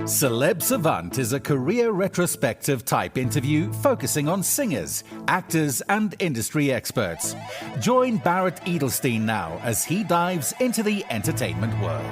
Celeb Savant is a career retrospective type interview focusing on singers, actors, and industry experts. Join Barrett Edelstein now as he dives into the entertainment world.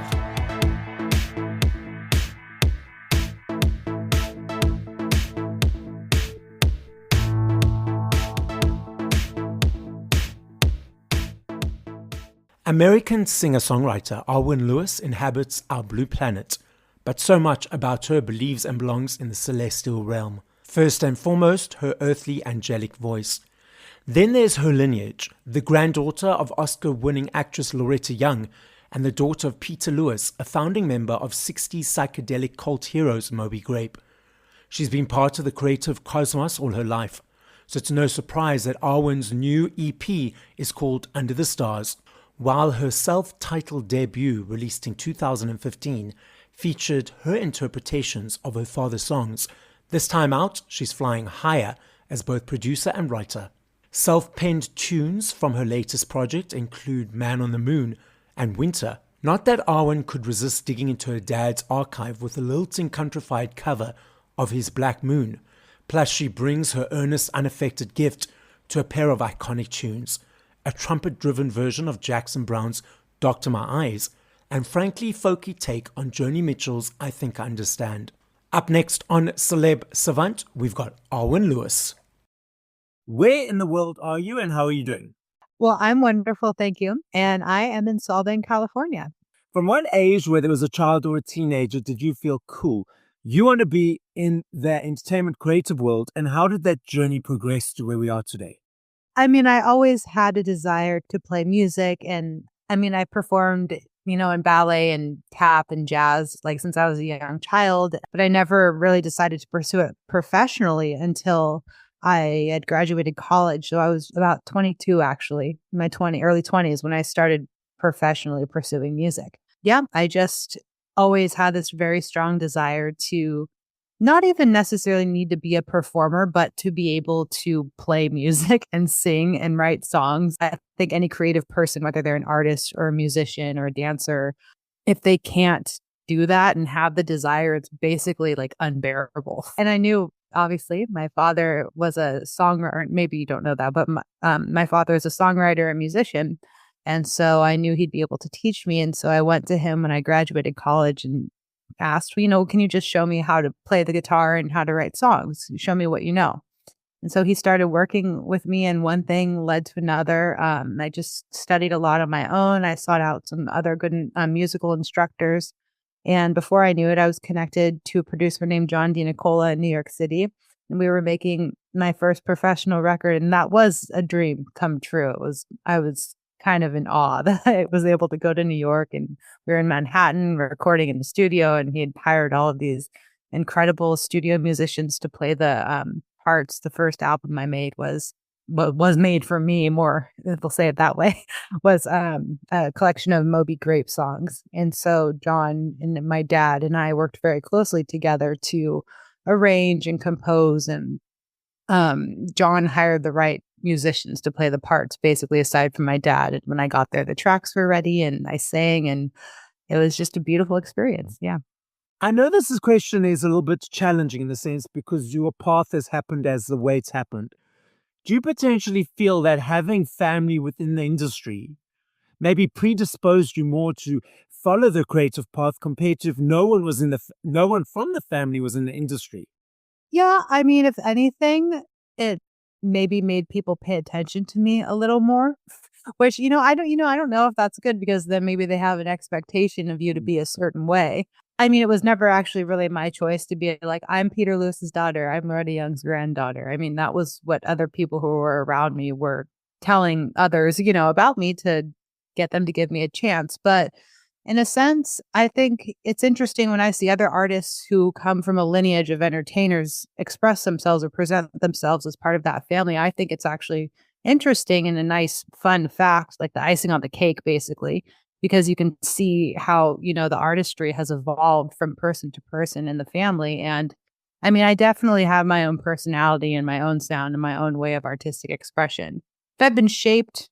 American singer-songwriter Arwen Lewis inhabits our blue planet, but so much about her believes and belongs in the celestial realm. First and foremost, her earthly angelic voice. Then there's her lineage, the granddaughter of Oscar-winning actress Loretta Young and the daughter of Peter Lewis, a founding member of 60s psychedelic cult heroes Moby Grape. She's been part of the creative cosmos all her life, so it's no surprise that Arwen's new EP is called Under the Stars, while her self-titled debut, released in 2015, featured her interpretations of her father's songs. This time out, she's flying higher as both producer and writer. Self-penned tunes from her latest project include Man on the Moon and Winter. Not that Arwen could resist digging into her dad's archive with a lilting countrified cover of his Black Moon. Plus, she brings her earnest, unaffected gift to a pair of iconic tunes, a trumpet-driven version of Jackson Browne's Doctor My Eyes, and frankly folky take on Joni Mitchell's I Think I Understand. Up next on Celeb Savant, we've got Arwen Lewis. Where in the world are you and how are you doing? Well, I'm wonderful, thank you. And I am in Southern California. From what age, whether it was a child or a teenager, did you feel cool? You want to be in the entertainment creative world, and how did that journey progress to where we are today? I mean, I always had a desire to play music. And I mean, I performed, in ballet and tap and jazz, like since I was a young child, but I never really decided to pursue it professionally until I had graduated college. So I was about 22, actually, in my early 20s when I started professionally pursuing music. Yeah, I just always had this very strong desire to not even necessarily need to be a performer, but to be able to play music and sing and write songs. I think any creative person, whether they're an artist or a musician or a dancer, if they can't do that and have the desire, it's basically like unbearable. And I knew, obviously, my father was a songwriter. Maybe you don't know that, but my father is a songwriter and musician. And so I knew he'd be able to teach me. And so I went to him when I graduated college and asked, can you just show me how to play the guitar and how to write songs? Show me what you know. And so he started working with me, and one thing led to another. I just studied a lot on my own. I sought out some other good musical instructors. And before I knew it, I was connected to a producer named John DiNicola in New York City. And we were making my first professional record. And that was a dream come true. I was kind of in awe that I was able to go to New York, and we were in Manhattan recording in the studio, and he had hired all of these incredible studio musicians to play the parts. The first album I made was made for me, more, if we'll say it that way, was a collection of Moby Grape songs. And so John and my dad and I worked very closely together to arrange and compose, and John hired the right musicians to play the parts, basically, aside from my dad. And when I got there, the tracks were ready and I sang, and it was just a beautiful experience. Yeah. I know this question is a little bit challenging in the sense because your path has happened as the way it's happened. Do you potentially feel that having family within the industry maybe predisposed you more to follow the creative path compared to if no one from the family was in the industry? Yeah, I mean, if anything, it maybe made people pay attention to me a little more, which, I don't know if that's good, because then maybe they have an expectation of you to be a certain way. I mean, it was never actually really my choice to be like, I'm Peter Lewis's daughter, I'm Loretta Young's granddaughter. I mean, that was what other people who were around me were telling others, about me to get them to give me a chance. But in a sense, I think it's interesting when I see other artists who come from a lineage of entertainers express themselves or present themselves as part of that family. I think it's actually interesting and a nice, fun fact, like the icing on the cake, basically, because you can see how, the artistry has evolved from person to person in the family. And I mean, I definitely have my own personality and my own sound and my own way of artistic expression. I've been shaped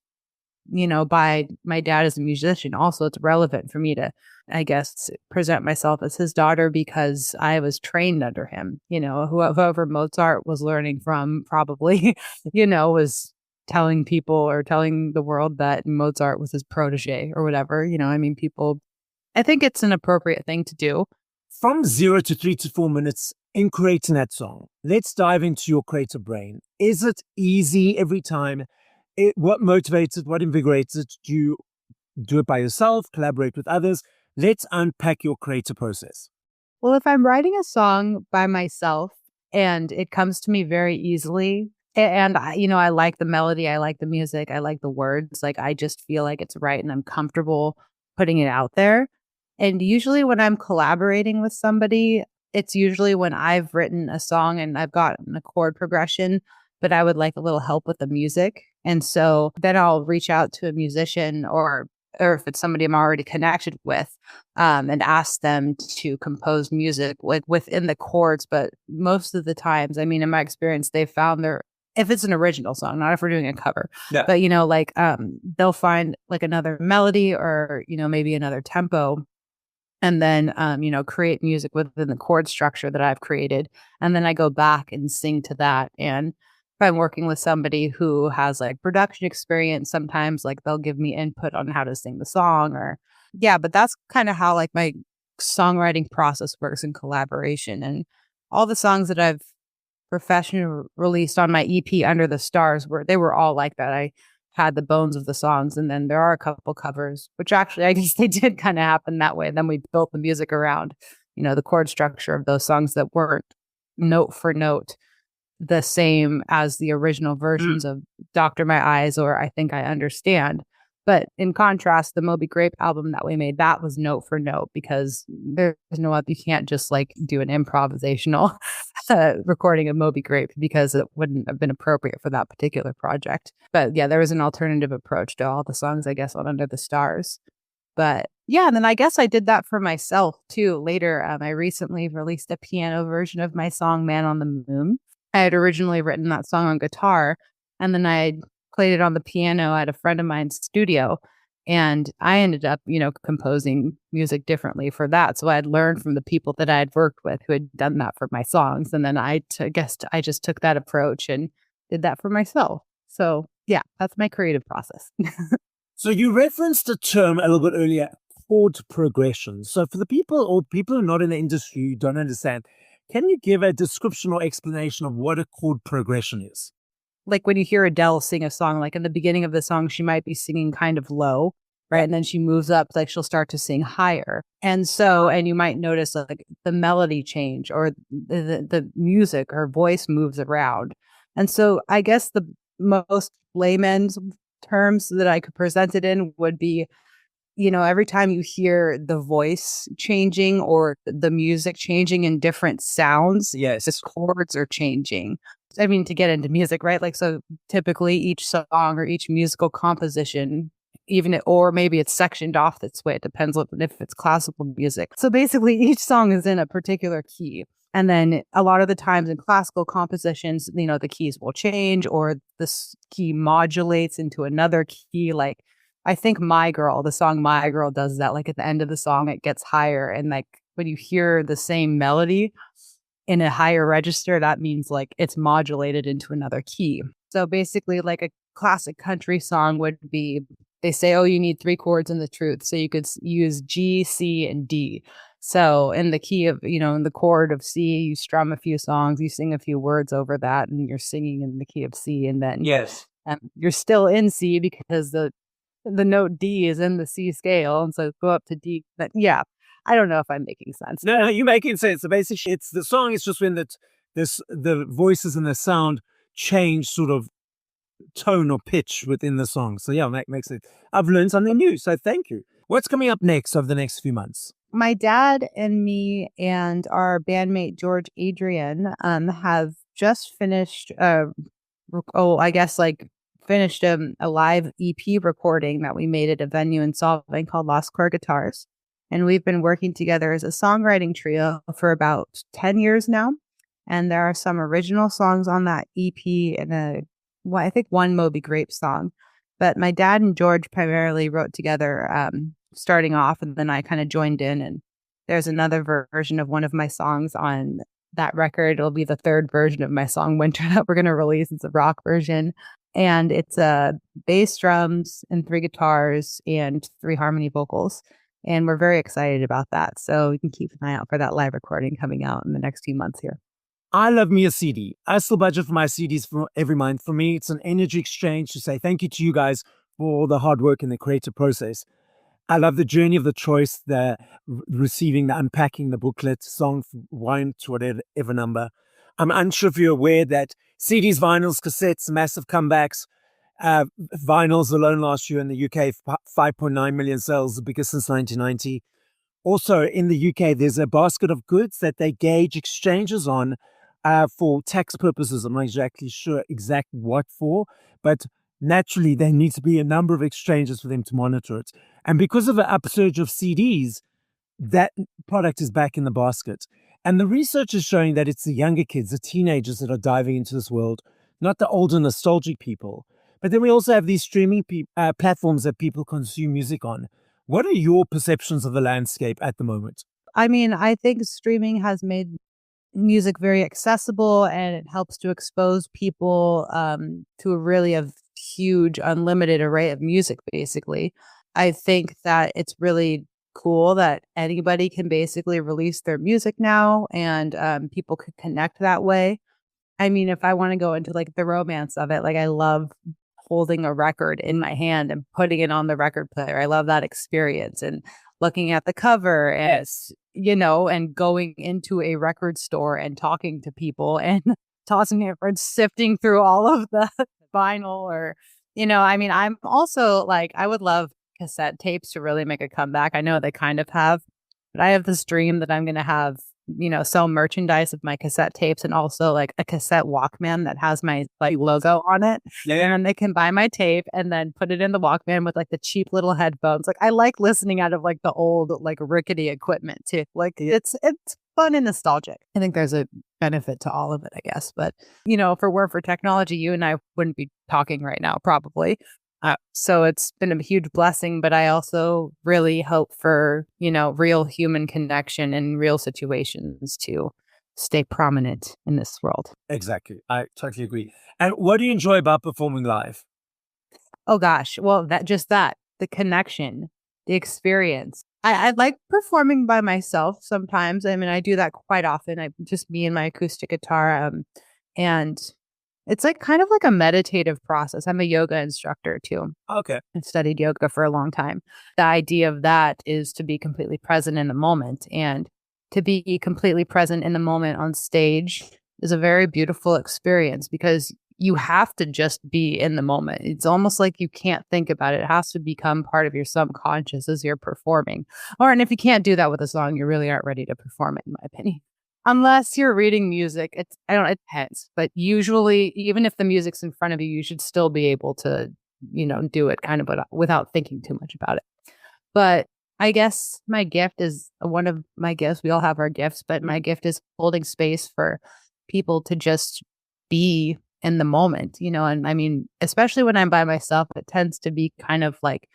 by my dad as a musician. Also, it's relevant for me to, I guess, present myself as his daughter because I was trained under him. Whoever Mozart was learning from probably, was telling people or telling the world that Mozart was his protege or whatever. People, I think it's an appropriate thing to do. From 0 to 3 to 4 minutes in creating that song, let's dive into your creative brain. Is it easy every time? What motivates it? What invigorates it? Do you do it by yourself, collaborate with others? Let's unpack your creative process. Well, if I'm writing a song by myself and it comes to me very easily, and I like the melody, I like the music, I like the words, like I just feel like it's right and I'm comfortable putting it out there. And usually when I'm collaborating with somebody, it's usually when I've written a song and I've gotten a chord progression, but I would like a little help with the music. And so then I'll reach out to a musician or if it's somebody I'm already connected with, and ask them to compose music within the chords. But most of the times, in my experience, they've found if it's an original song, not if we're doing a cover, yeah. But, they'll find like another melody or, maybe another tempo. And then, create music within the chord structure that I've created. And then I go back and sing to that. And if I'm working with somebody who has like production experience, sometimes like they'll give me input on how to sing the song but that's kind of how like my songwriting process works in collaboration. And all the songs that I've professionally released on my EP Under the Stars they were all like that. I had the bones of the songs, and then there are a couple covers, which actually I guess they did kind of happen that way. Then we built the music around, the chord structure of those songs that weren't note for note the same as the original versions of Doctor My Eyes or I Think I Understand. But in contrast, the Moby Grape album that we made, that was note for note because there's you can't just like do an improvisational recording of Moby Grape because it wouldn't have been appropriate for that particular project. But yeah, there was an alternative approach to all the songs, I guess, on Under the Stars. But yeah, and then I guess I did that for myself too. Later, I recently released a piano version of my song Man on the Moon. I had originally written that song on guitar, and then I played it on the piano at a friend of mine's studio. And I ended up, composing music differently for that. So I had learned from the people that I had worked with who had done that for my songs. And then I guess I just took that approach and did that for myself. So yeah, that's my creative process. So you referenced a term a little bit earlier, chord progression. So for the people who are not in the industry who don't understand, can you give a description or explanation of what a chord progression is? Like when you hear Adele sing a song, like in the beginning of the song, she might be singing kind of low, right? And then she moves up, like she'll start to sing higher. And you might notice like the melody change or the music, her voice moves around. And so I guess the most layman's terms that I could present it in would be, every time you hear the voice changing or the music changing in different sounds, yes, the chords are changing. To get into music, right? Like, so typically each song or each musical composition, or maybe it's sectioned off this way. It depends on if it's classical music. So basically each song is in a particular key. And then a lot of the times in classical compositions, the keys will change or this key modulates into another key. Like, I think the song My Girl does that. Like at the end of the song, it gets higher. And like when you hear the same melody in a higher register, that means like it's modulated into another key. So basically like a classic country song would be, they say, oh, you need 3 chords in the truth. So you could use G, C, and D. So in the key of, in the chord of C, you strum a few songs, you sing a few words over that, and you're singing in the key of C. And then yes, you're still in C because the note D is in the C scale. And so go up to D. But yeah, I don't know if I'm making sense. No, you're making sense. So basically, it's the song is just when the voices and the sound change sort of tone or pitch within the song. So yeah, makes it. I've learned something new. So thank you. What's coming up next over the next few months? My dad and me and our bandmate George Adrian have just finished. Finished a live EP recording that we made at a venue in Solvang called Lost Core Guitars. And we've been working together as a songwriting trio for about 10 years now. And there are some original songs on that EP and I think one Moby Grape song. But my dad and George primarily wrote together starting off, and then I kind of joined in. And there's another version of one of my songs on that record. It'll be the third version of my song Winter that we're going to release. It's a rock version. And it's bass drums and 3 guitars and 3 harmony vocals. And we're very excited about that. So you can keep an eye out for that live recording coming out in the next few months here. I love me a CD. I still budget for my CDs for every month. For me, it's an energy exchange to say thank you to you guys for all the hard work in the creative process. I love the journey of the choice, the receiving, the unpacking, the booklet, song 1 to whatever number. I'm unsure if you're aware that CDs, vinyls, cassettes, massive comebacks. Vinyls alone last year in the UK, 5.9 million sales, the biggest since 1990. Also in the UK, there's a basket of goods that they gauge exchanges on for tax purposes. I'm not exactly sure what for, but naturally there needs to be a number of exchanges for them to monitor it. And because of an upsurge of CDs, that product is back in the basket. And the research is showing that it's the younger kids, the teenagers that are diving into this world, not the older nostalgic people. But then we also have these streaming platforms that people consume music on. What are your perceptions of the landscape at the moment? I mean, I think streaming has made music very accessible, and it helps to expose people to a huge, unlimited array of music, basically. I think that it's really cool that anybody can basically release their music now, and people could connect that way. I mean, if I want to go into like the romance of it, like I love holding a record in my hand and putting it on the record player. I love that experience, and looking at the cover and, and going into a record store and talking to people and tossing it and sifting through all of the vinyl or, I mean, I'm also like, I would love cassette tapes to really make a comeback. I know they kind of have, but I have this dream that I'm going to have, sell merchandise of my cassette tapes and also like a cassette Walkman that has my like logo on it. Yeah. And they can buy my tape and then put it in the Walkman with like the cheap little headphones. Like I like listening out of like the old like rickety equipment too. Like it's fun and nostalgic. I think there's a benefit to all of it, I guess. But if it weren't for technology, you and I wouldn't be talking right now, probably. So it's been a huge blessing, but I also really hope for, real human connection in real situations to stay prominent in this world. Exactly. I totally agree. And what do you enjoy about performing live? Oh, gosh. Well, the connection, the experience. I like performing by myself sometimes. I mean, I do that quite often. I just me and my acoustic guitar. And it's like kind of like a meditative process. I'm a yoga instructor too. Okay. I've studied yoga for a long time. The idea of that is to be completely present in the moment, and to be completely present in the moment on stage is a very beautiful experience because you have to just be in the moment. It's almost like you can't think about it. It has to become part of your subconscious as you're performing. And if you can't do that with a song, you really aren't ready to perform it, in my opinion. Unless you're reading music, it depends. But usually, even if the music's in front of you, you should still be able to, do it kind of without thinking too much about it. But I guess my gift is one of my gifts. We all have our gifts, but my gift is holding space for people to just be in the moment, and I mean, especially when I'm by myself, it tends to be kind of like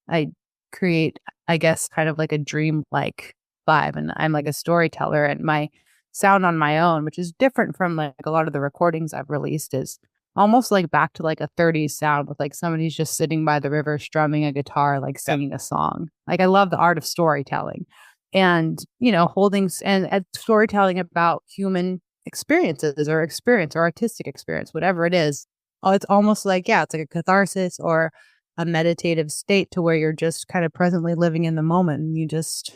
I create, I guess, kind of like a dream-like vibe. And I'm like a storyteller, and my sound on my own, which is different from like a lot of the recordings I've released, is almost like back to like a 30s sound with like somebody's just sitting by the river strumming a guitar, like singing a song. Like I love the art of storytelling and, holding and storytelling about human experiences or artistic experience, whatever it is. Oh, it's almost like, it's like a catharsis or a meditative state to where you're just kind of presently living in the moment and you just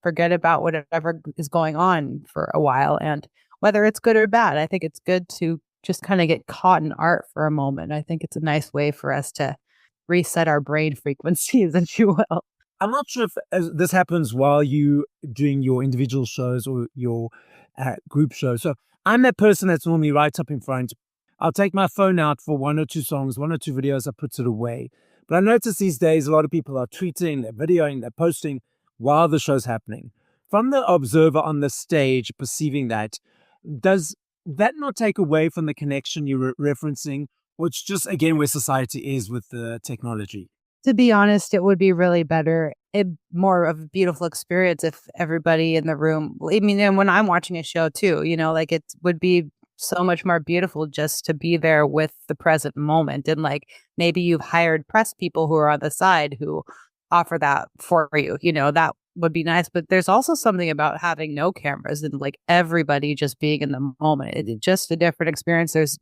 forget about whatever is going on for a while. And whether it's good or bad, I think it's good to just kind of get caught in art for a moment. I think it's a nice way for us to reset our brain frequencies, if you will. I'm not sure if this happens while you doing your individual shows or your group shows. So I'm that person that's normally right up in front. I'll take my phone out for 1 or 2 songs, 1 or 2 videos. I put it away. But I notice these days a lot of people are tweeting, they're videoing, they're posting while the show's happening. From the observer on the stage perceiving that, does that not take away from the connection you're referencing? Which just, again, where society is with the technology. To be honest, it would be really better, more of a beautiful experience if everybody in the room, I mean, and when I'm watching a show too, like it would be so much more beautiful just to be there with the present moment. And like maybe you've hired press people who are on the side who offer that for you, that would be nice. But there's also something about having no cameras and like everybody just being in the moment. It's just a different experience. There's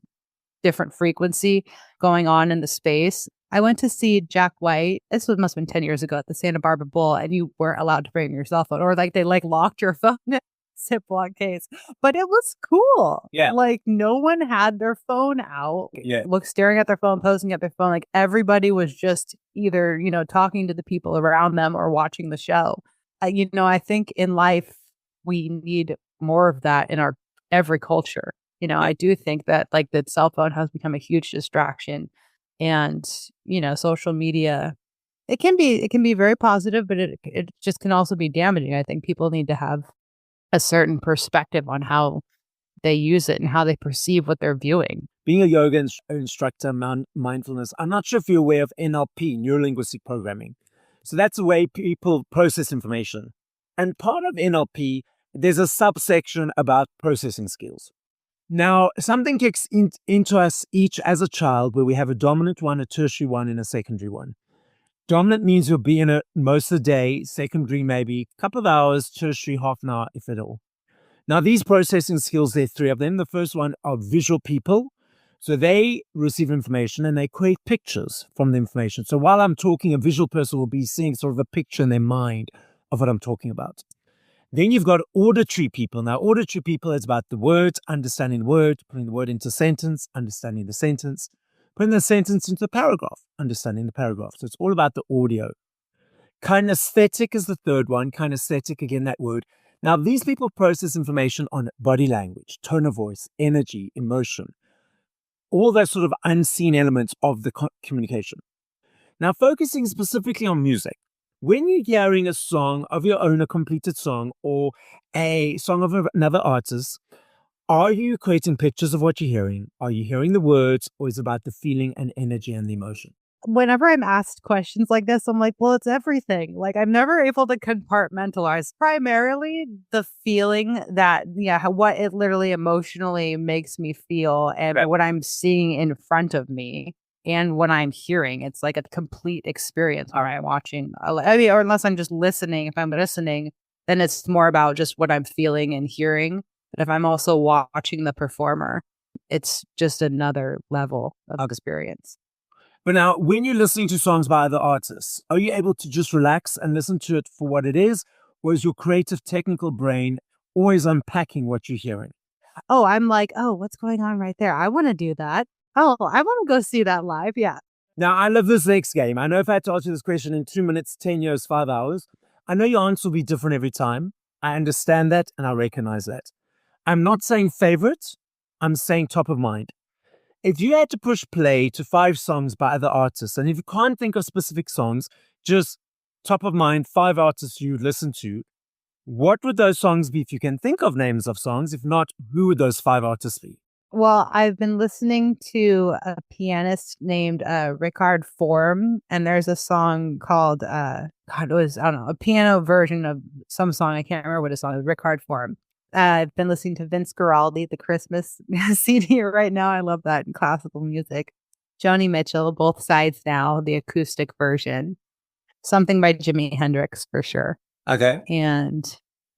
different frequency going on in the space. I went to see Jack White. This must have been 10 years ago at the Santa Barbara Bowl, and you weren't allowed to bring your cell phone, or like they like locked your phone in a Ziploc case. But it was cool. Yeah. Like no one had their phone out. Yeah. Staring at their phone, posing at their phone. Like everybody was just either, talking to the people around them or watching the show. I think in life, we need more of that in our every culture. I do think that like the cell phone has become a huge distraction, and social media, it can be very positive, but it just can also be damaging. I think people need to have a certain perspective on how they use it and how they perceive what they're viewing. Being a yoga instructor, mindfulness, I'm not sure if you're aware of NLP, neuro-linguistic programming. So that's the way people process information. And part of NLP, there's a subsection about processing skills. Now, something kicks into us each as a child where we have a dominant one, a tertiary one, and a secondary one. Dominant means you'll be in it most of the day, secondary maybe a couple of hours, tertiary half an hour, if at all. Now, these processing skills, there are three of them. The first one are visual people. So they receive information and they create pictures from the information. So while I'm talking, a visual person will be seeing sort of a picture in their mind of what I'm talking about. Then you've got auditory people. Now, auditory people is about the word, understanding the word, putting the word into a sentence, understanding the sentence, putting the sentence into a paragraph, understanding the paragraph. So it's all about the audio. Kinesthetic is the third one. Kinesthetic, again, that word. Now, these people process information on body language, tone of voice, energy, emotion, all those sort of unseen elements of the communication. Now, focusing specifically on music. When you're hearing a song of your own, a completed song, or a song of another artist, are you creating pictures of what you're hearing? Are you hearing the words, or is it about the feeling and energy and the emotion? Whenever I'm asked questions like this, I'm like, well, it's everything. Like I'm never able to compartmentalize. Primarily the feeling that, what it literally emotionally makes me feel and what I'm seeing in front of me. And what I'm hearing, it's like a complete experience. All right, watching, or unless I'm just listening. If I'm listening, then it's more about just what I'm feeling and hearing. But if I'm also watching the performer, it's just another level of experience. But now, when you're listening to songs by other artists, are you able to just relax and listen to it for what it is? Or is your creative, technical brain always unpacking what you're hearing? Oh, I'm like, oh, what's going on right there? I want to do that. Oh, I want to go see that live. Yeah. Now, I love this next game. I know if I had to answer this question in 2 minutes, 10 years, 5 hours, I know your answer will be different every time. I understand that and I recognize that. I'm not saying favorite. I'm saying top of mind. If you had to push play to 5 songs by other artists, and if you can't think of specific songs, just top of mind, 5 artists you listen to, what would those songs be if you can think of names of songs? If not, who would those 5 artists be? Well, I've been listening to a pianist named Richard Form, and there's a song called, a piano version of some song. I can't remember what it's on. Richard Form. I've been listening to Vince Guaraldi, the Christmas CD right now. I love that in classical music. Joni Mitchell, Both Sides Now, the acoustic version. Something by Jimi Hendrix for sure. Okay. And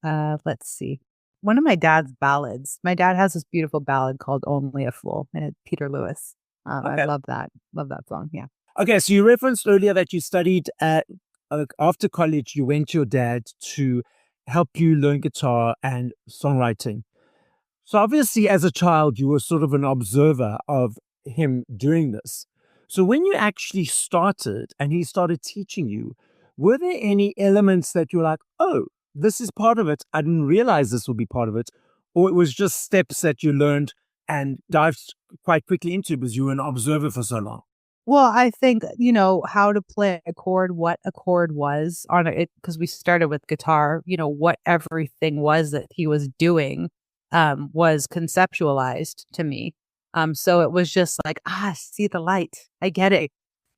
let's see. One of my dad's ballads. My dad has this beautiful ballad called Only a Fool, and it's Peter Lewis. Okay. I love that. Love that song. Yeah. Okay, so you referenced earlier that you studied after college, you went to your dad to help you learn guitar and songwriting. So obviously, as a child, you were sort of an observer of him doing this. So when you actually started and he started teaching you, were there any elements that you were like, oh, this is part of it. I didn't realize this would be part of it. Or it was just steps that you learned and dived quite quickly into because you were an observer for so long? Well, I think, how to play a chord, what a chord was on it, because we started with guitar, what everything was that he was doing was conceptualized to me. So it was just like, see the light. I get it.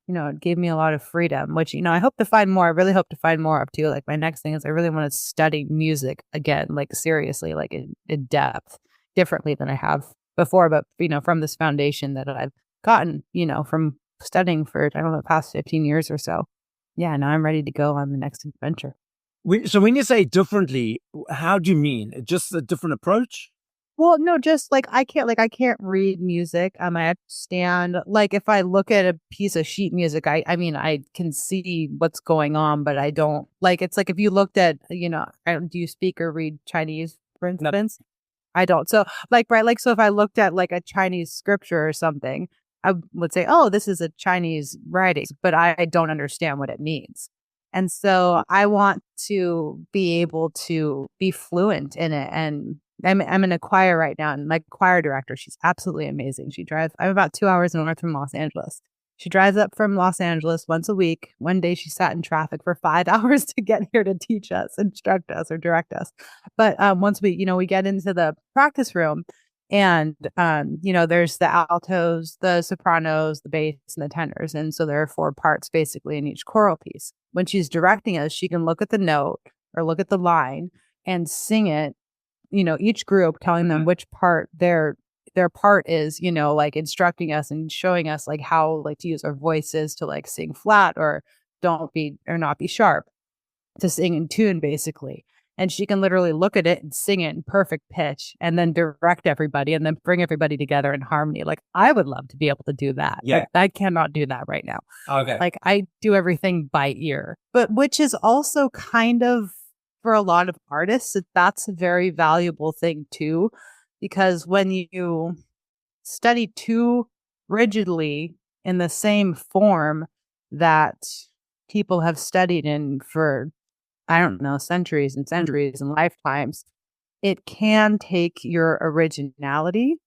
It gave me a lot of freedom, which, I hope to find more. I really hope to find more of too. Like my next thing is I really want to study music again, like seriously, like in depth, differently than I have before. But, from this foundation that I've gotten, from studying for, I don't know, the past 15 years or so. Yeah, now I'm ready to go on the next adventure. So when you say differently, how do you mean? Just a different approach? Well, no, just like I can't read music. I understand. Like if I look at a piece of sheet music, I mean I can see what's going on, but I don't like. It's like if you looked at, do you speak or read Chinese, for instance? No. I don't. So like right, like so if I looked at like a Chinese scripture or something, I would say, oh, this is a Chinese writing, but I don't understand what it means. And so I want to be able to be fluent in it. And I'm in a choir right now, and my choir director, she's absolutely amazing. I'm about 2 hours north from Los Angeles. She drives up from Los Angeles once a week. One day she sat in traffic for 5 hours to get here to teach us, instruct us, or direct us. But once we get into the practice room, and there's the altos, the sopranos, the bass, and the tenors. And so there are 4 parts basically in each choral piece. When she's directing us, she can look at the note or look at the line and sing it, each group telling them which part their part is, like instructing us and showing us like how like to use our voices to like sing flat or not be sharp, to sing in tune basically. And she can literally look at it and sing it in perfect pitch and then direct everybody and then bring everybody together in harmony. Like I would love to be able to do that. Yeah. Like, I cannot do that right now. Okay. Like I do everything by ear, but which is also kind of, for a lot of artists, that's a very valuable thing too, because when you study too rigidly in the same form that people have studied in for, I don't know, centuries and centuries and lifetimes, it can take your originality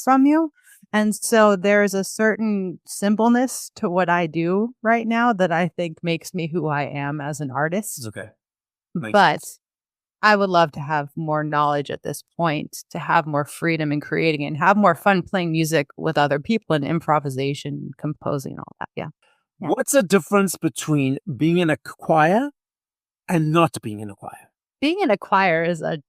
from you. And so there's a certain simpleness to what I do right now that I think makes me who I am as an artist. Okay. But I would love to have more knowledge at this point, to have more freedom in creating and have more fun playing music with other people and improvisation, composing, and all that. Yeah. What's the difference between being in a choir and not being in a choir? Being in a choir is an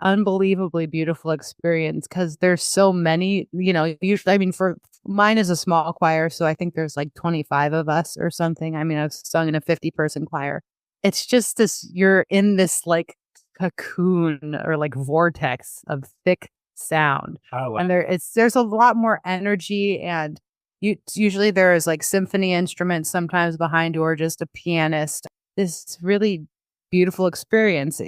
unbelievably beautiful experience because there's so many, usually, I mean, for mine is a small choir, so I think there's like 25 of us or something. I mean, I've sung in a 50-person choir. It's just this, you're in this like cocoon or like vortex of thick sound. Oh, wow. And there's a lot more energy, and usually there is like symphony instruments sometimes behind you or just a pianist. This really beautiful experience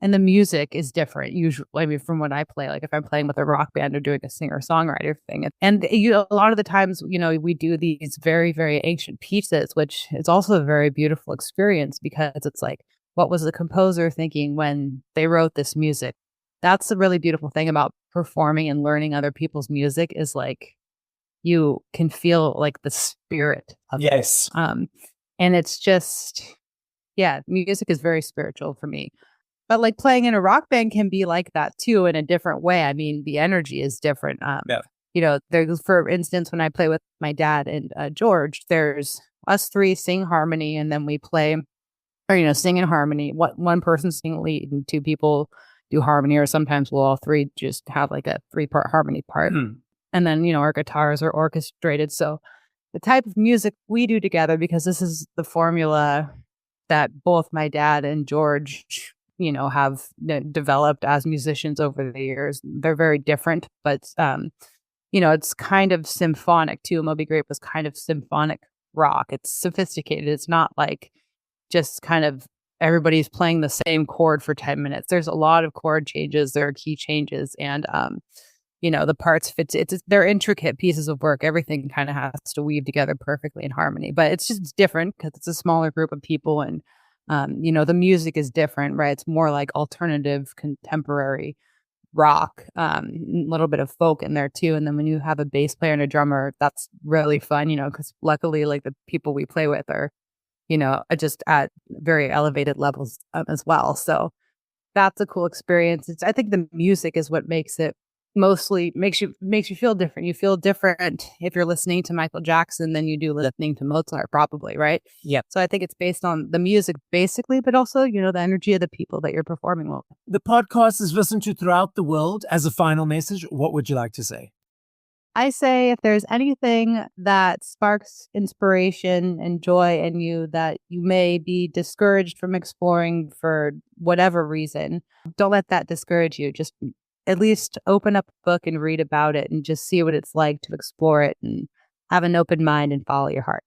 and the music is different usually. I mean, from what I play, like if I'm playing with a rock band or doing a singer-songwriter thing. And a lot of the times, we do these very, very ancient pieces, which is also a very beautiful experience because it's like, what was the composer thinking when they wrote this music? That's the really beautiful thing about performing and learning other people's music is like, you can feel like the spirit of it. And it's just, music is very spiritual for me. But like playing in a rock band can be like that too in a different way. I mean, the energy is different. There's, for instance, when I play with my dad and George, there's us 3 sing harmony, and then we play, or sing in harmony. One person sing lead and 2 people do harmony, or sometimes we'll all 3 just have like a 3-part harmony part. And then our guitars are orchestrated. So the type of music we do together, because this is the formula that both my dad and George have developed as musicians over the years. They're very different, but it's kind of symphonic too. Moby Grape was kind of symphonic rock. It's sophisticated. It's not like just kind of everybody's playing the same chord for 10 minutes. There's a lot of chord changes. There are key changes, and the parts fit. They're intricate pieces of work. Everything kind of has to weave together perfectly in harmony. But it's just different because it's a smaller group of people, and the music is different, right? It's more like alternative, contemporary rock, a little bit of folk in there too. And then when you have a bass player and a drummer, that's really fun, because luckily, like the people we play with are, just at very elevated levels as well. So that's a cool experience. I think the music is what makes it mostly makes you feel different. You feel different if you're listening to Michael Jackson than you do listening to Mozart, probably, right? Yep. So I think it's based on the music basically, but also, the energy of the people that you're performing with. The podcast is listened to throughout the world. As a final message, what would you like to say? I say if there's anything that sparks inspiration and joy in you that you may be discouraged from exploring for whatever reason, don't let that discourage you. Just at least open up a book and read about it and just see what it's like to explore it and have an open mind and follow your heart.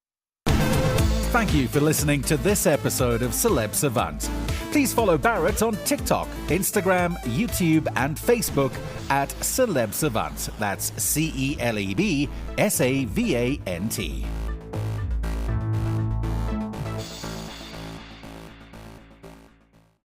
Thank you for listening to this episode of Celeb Savant. Please follow Barrett on TikTok, Instagram, YouTube, and Facebook at Celeb Savant. That's CelebSavant.